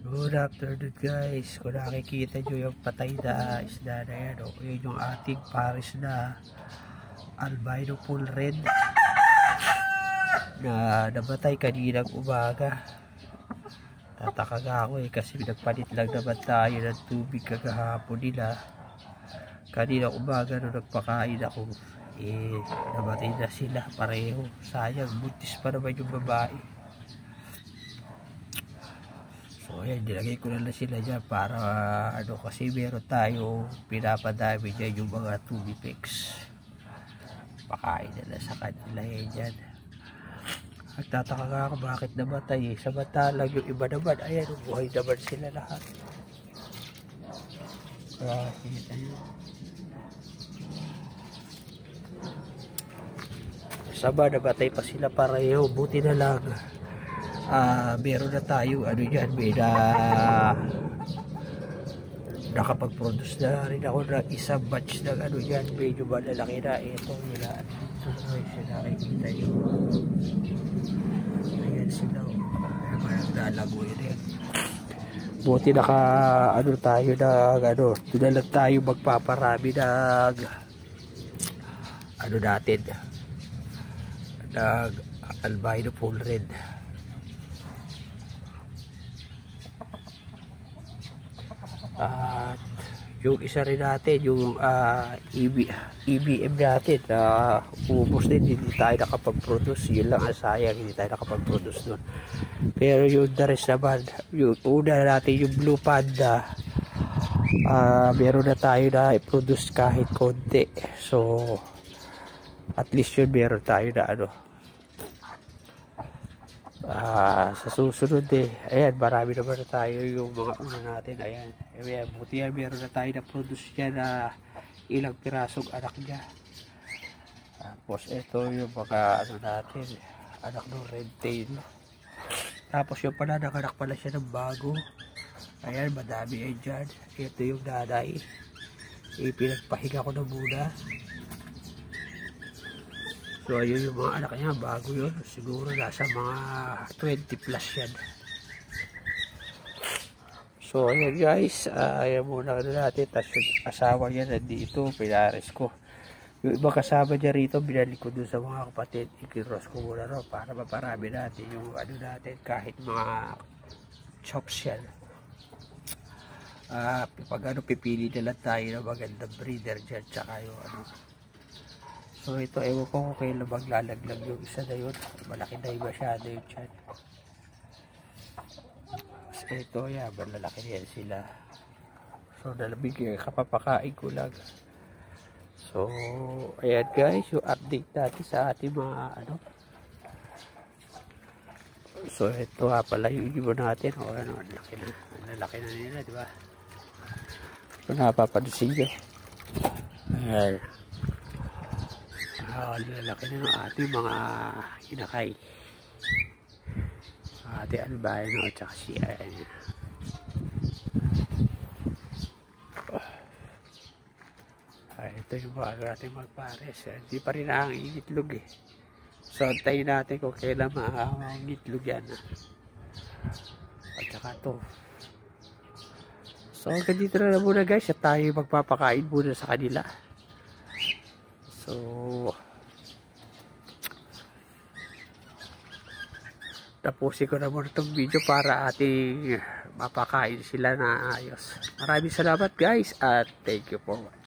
Good afternoon guys. Kung nakikita nyo yung patay na isda na yan, yun yung ating pares na albino full red na namatay kaninang umaga. Tataka nga ako kasi nagpalit lang naman tayo ng tubig kagahapon nila. Kaninang umaga nung nagpakain ako, namatay na sila pareho. Sayang, buntis pa naman yung babae. So ayan, nilagay ko na sila dyan para kasi meron tayo pinapadami dyan yung mga tubipex. Pakain na sa kanila dyan. Nagtataka nga ako bakit namatay samantalang yung iba naman, ayan, buhay naman sila lahat. Kita yun. Sama, namatay pa sila pareho. Buti na lang meron na tayo dyan, may nakapag-produce na rin ako ng isang batch ng dyan, medyo malalaki na. Ito nila, nakikita yun, ayan sila, parang nalagoy rin. Buti naka tayo ng tunalag tayo magpaparami ng natin ng albino full red. At yung isa rin natin, yung EBM natin, ubos din, hindi tayo nakapag-produce. Yun lang ang sayang, hindi tayo nakapag-produce nun. Pero yung the rest naman, yung una natin, yung Blue Panda, meron na tayo na i-produce kahit konti. So at least yun, meron tayo na sa susunod ayan, marami naman na tayo yung mga una natin. Ayan, buti yan, meron na tayo na produce niya na ilang pirasong anak niya. Tapos ito yung mga natin, anak ng red tail. Tapos yung pala, nakanak pala siya ng bago. Ayan, madami yan dyan. Ito yung nanay, pinagpahinga ko na muna. So ayun yung mga anak niya, bago yun. Siguro nasa mga 20 plus yan. So ayan guys, ayan muna natin. Tapos yung asawa niya nandito, pinares ko. Yung iba kasama niya rito, binalik ko dun sa mga kapatid. Ikiros ko muna para maparami natin yung natin, kahit mga chops yan. Pag pipili na lang tayo ng magandang breeder dyan, tsaka yung So ito, ewan ko kung kailan maglalaglag yung isa na yun. Malaki na yung masyado yung chan. So ito, malalaki yan sila. So nalabig kapapakain ko lang. So ayan guys, yung update natin sa ating mga So ito pala yung ibo natin. Laki na nila, diba? So napapadusin nyo. Ayan. Lalaki na ng ating mga inakay, ating albino at saka si ito yung bago natin magpares. Hindi pa rin ang itlog so antayin natin kung kailan ma-itlog yan at saka to. So hanggang dito na muna guys, at tayo magpapakain muna sa kanila. So tapusin ko na muna itong video para ating mapakain sila na ayos. Maraming salamat guys, at thank you for watching.